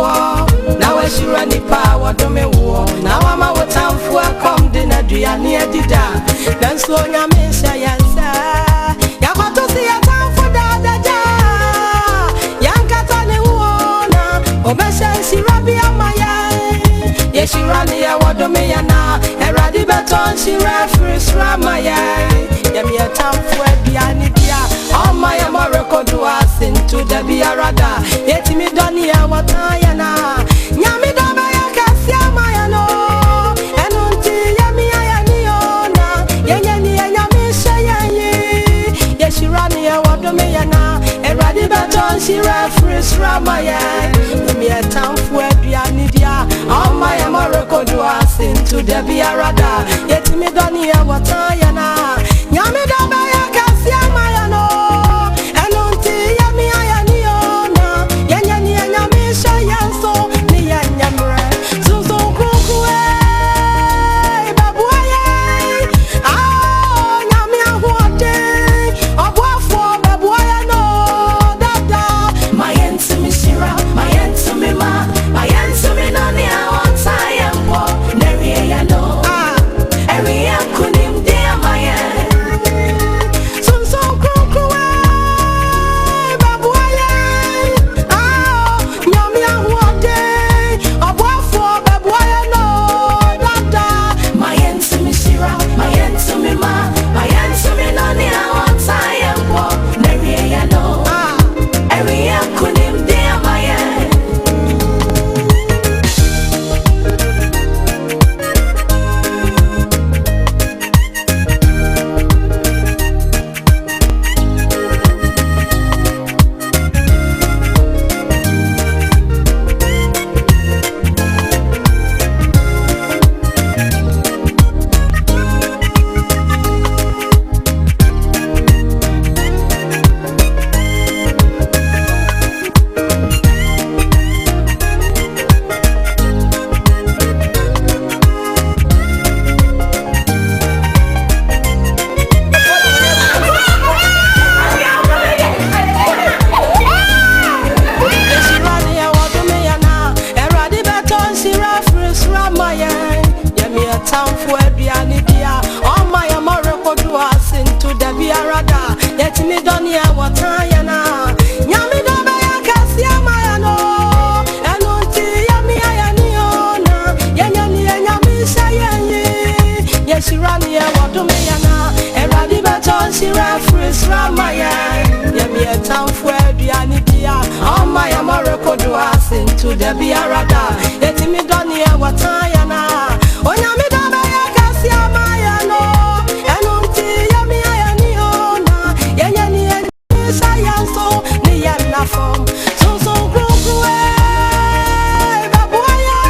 war. Now I should run the power to me war. Now I'm out time for a come dinner, do ya near the da. Then slow ya miss ya yansa. Ya want to see a time for the ja. Yankatani Wana, Obesha, she rabbi amaya. Yes, she ran here, what do me na? A radi baton, she reference Ramaya. Yami a time for a bianidia. All my America to us into the Biarada. Yet me done here, what I na. Yami Dabaya Cassia Mayano. And until Yami Ayaniona. Yanyani and Yami Shayaye. Yes, she ran here, what do me na? A radi baton, she reference Ramaya. Yami a time for a bianidia. All my America to us into the Biarada. Yet me done here, what I na. Yami Dabaya Cassia Mayano. And until Yami Ayaniona. Yanyani and Yami Shayanso. Niyanyamre. Suzo Kukue. Babuaye. Ah, Yami Ahuate. Obuafo Babuaya no. Dada. My answer, Mishira. My answer, Mima. My answer, Minani. I want Sayampo. Neria no. Ah, Eria Kunim Dea Maya. Time for a bianidia. All my America to us into the Biarada. Yet me done here what I na. Yami Dabaya Cassia Mayano. And until Yami Ayaniona. Yanyani and Yami Shayaye. Yes, she ran here what do me na. And Radi Baton, she reference Ramaya. Yami a time for a bianidia. All my America to us into the Biarada. Yet me done here what I na. Oh, Yami Dabaya Cassia Mayano. And until Yami Ayaniona. Yanyani and Sayanso. Niyana from so Kukue. Babuaya.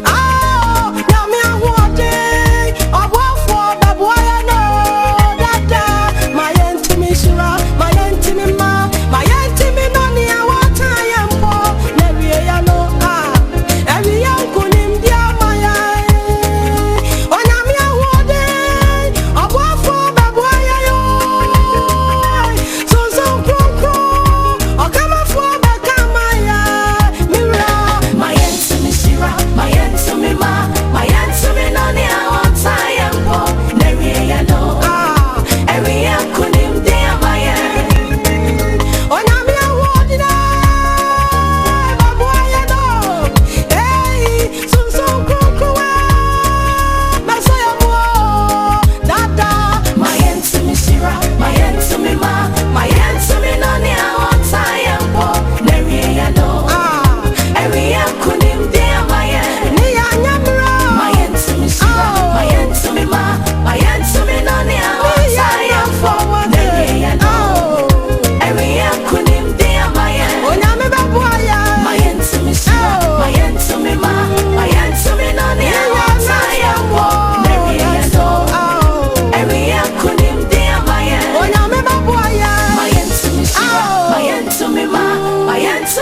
Ah, Yami Ahuate. Obuafo Babuaya no. Dada. My intimate Shira. My intimate ma. My intimate money. I want I am poor. Never no. Ah, every young kunim dia Maya.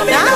My